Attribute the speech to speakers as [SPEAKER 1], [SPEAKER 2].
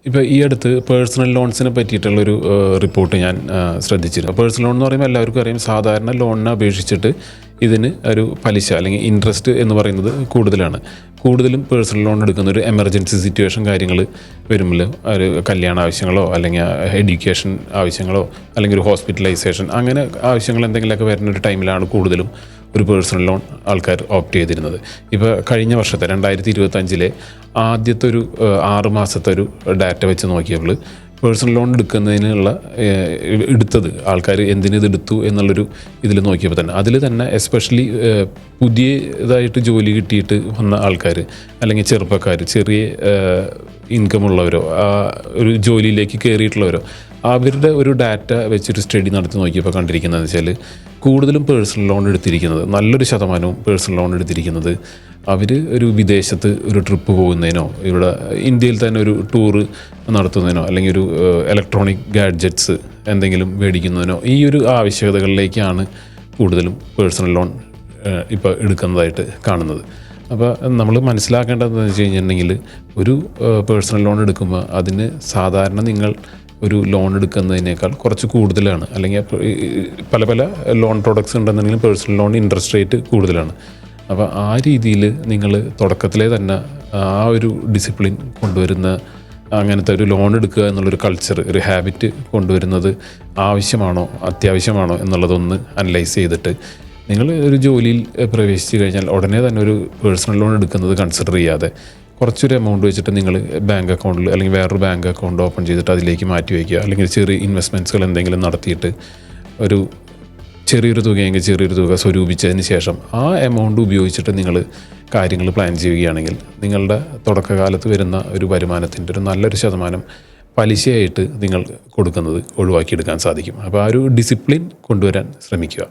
[SPEAKER 1] ഇപ്പോൾ ഈ അടുത്ത് പേഴ്സണൽ ലോൺസിനെ പറ്റിയിട്ടുള്ളൊരു റിപ്പോർട്ട് ഞാൻ ശ്രദ്ധിച്ചിരുന്നു. പേഴ്സണൽ ലോൺ എന്ന് പറയുമ്പോൾ എല്ലാവർക്കും അറിയാം, സാധാരണ ലോണിനെ അപേക്ഷിച്ചിട്ട് ഇതിന് ഒരു പലിശ അല്ലെങ്കിൽ ഇൻട്രസ്റ്റ് എന്ന് പറയുന്നത് കൂടുതലും പേഴ്സണൽ ലോൺ എടുക്കുന്ന ഒരു എമർജൻസി സിറ്റുവേഷൻ കാര്യങ്ങൾ വരുമ്പോൾ ഒരു കല്യാണ ആവശ്യങ്ങളോ അല്ലെങ്കിൽ എഡ്യൂക്കേഷൻ ആവശ്യങ്ങളോ അല്ലെങ്കിൽ ഒരു ഹോസ്പിറ്റലൈസേഷൻ അങ്ങനെ ആവശ്യങ്ങൾ എന്തെങ്കിലുമൊക്കെ വരുന്ന ഒരു ടൈമിലാണ് കൂടുതലും ഒരു പേഴ്സണൽ ലോൺ ആൾക്കാർ ഓപ്റ്റ് ചെയ്തിരുന്നത്. ഇപ്പോൾ കഴിഞ്ഞ വർഷത്തെ 2025 ആദ്യത്തെ ഒരു 6 മാസത്തെ ഒരു ഡാറ്റ വെച്ച് നോക്കിയപ്പോൾ പേഴ്സണൽ ലോൺ എടുത്തത് ആൾക്കാർ എന്തിനിതെടുത്തു എന്നുള്ളൊരു ഇതിൽ നോക്കിയപ്പോൾ തന്നെ അതിൽ തന്നെ എസ്പെഷ്യലി പുതിയതായിട്ട് ജോലി കിട്ടിയിട്ട് വന്ന ആൾക്കാർ അല്ലെങ്കിൽ ചെറുപ്പക്കാർ, ചെറിയ ഇൻകം ഉള്ളവരോ ഒരു ജോലിയിലേക്ക് കയറിയിട്ടുള്ളവരോ അവരുടെ ഒരു ഡാറ്റ വെച്ചൊരു സ്റ്റഡി നടത്തി നോക്കിയപ്പോൾ കണ്ടിരിക്കുന്നതെന്ന് വെച്ചാൽ കൂടുതലും പേഴ്സണൽ ലോൺ എടുത്തിരിക്കുന്നത്, നല്ലൊരു ശതമാനവും പേഴ്സണൽ ലോൺ എടുത്തിരിക്കുന്നത് അവർ ഒരു വിദേശത്ത് ഒരു ട്രിപ്പ് പോകുന്നതിനോ ഇവിടെ ഇന്ത്യയിൽ തന്നെ ഒരു ടൂറ് നടത്തുന്നതിനോ അല്ലെങ്കിൽ ഒരു ഇലക്ട്രോണിക് ഗാഡ്ജറ്റ്സ് എന്തെങ്കിലും മേടിക്കുന്നതിനോ ഈ ഒരു ആവശ്യകതകളിലേക്കാണ് കൂടുതലും പേഴ്സണൽ ലോൺ ഇപ്പോൾ എടുക്കുന്നതായിട്ട് കാണുന്നത്. അപ്പോൾ നമ്മൾ മനസ്സിലാക്കേണ്ടതെന്ന് വെച്ച് കഴിഞ്ഞിട്ടുണ്ടെങ്കിൽ ഒരു പേഴ്സണൽ ലോൺ എടുക്കുമ്പോൾ അതിന് സാധാരണ നിങ്ങൾ ഒരു ലോൺ എടുക്കുന്നതിനേക്കാൾ കുറച്ച് കൂടുതലാണ്, അല്ലെങ്കിൽ പല ലോൺ പ്രോഡക്ട്സ് ഉണ്ടെന്നുണ്ടെങ്കിലും പേഴ്സണൽ ലോൺ ഇൻട്രസ്റ്റ് റേറ്റ് കൂടുതലാണ്. അപ്പോൾ ആ രീതിയിൽ നിങ്ങൾ തുടക്കത്തിലെ തന്നെ ആ ഒരു ഡിസിപ്ലിൻ കൊണ്ടുവരുന്ന അങ്ങനത്തെ ഒരു ലോൺ എടുക്കുക എന്നുള്ളൊരു കൾച്ചർ, ഒരു ഹാബിറ്റ് കൊണ്ടുവരുന്നത് ആവശ്യമാണോ അത്യാവശ്യമാണോ എന്നുള്ളതൊന്ന് അനലൈസ് ചെയ്തിട്ട് നിങ്ങൾ ഒരു ജോലിയിൽ പ്രവേശിച്ച് കഴിഞ്ഞാൽ ഉടനെ തന്നെ ഒരു പേഴ്സണൽ ലോൺ എടുക്കുന്നത് കൺസിഡർ ചെയ്യാതെ കുറച്ചൊരു എമൗണ്ട് വെച്ചിട്ട് നിങ്ങൾ ബാങ്ക് അക്കൗണ്ടിൽ അല്ലെങ്കിൽ വേറൊരു ബാങ്ക് അക്കൗണ്ട് ഓപ്പൺ ചെയ്തിട്ട് അതിലേക്ക് മാറ്റി വയ്ക്കുക, അല്ലെങ്കിൽ ചെറിയ ഇൻവെസ്റ്റ്മെൻറ്റ്സുകൾ എന്തെങ്കിലും നടത്തിയിട്ട് ഒരു ചെറിയൊരു തുക സ്വരൂപിച്ചതിന് ശേഷം ആ എമൗണ്ട് ഉപയോഗിച്ചിട്ട് നിങ്ങൾ കാര്യങ്ങൾ പ്ലാൻ ചെയ്യുകയാണെങ്കിൽ നിങ്ങളുടെ തുടക്കകാലത്ത് വരുന്ന ഒരു വരുമാനത്തിൻ്റെ ഒരു നല്ലൊരു ശതമാനം പലിശയായിട്ട് നിങ്ങൾ കൊടുക്കുന്നത് ഒഴിവാക്കിയെടുക്കാൻ സാധിക്കും. അപ്പോൾ ആ ഒരു ഡിസിപ്ലിൻ കൊണ്ടുവരാൻ ശ്രമിക്കുക.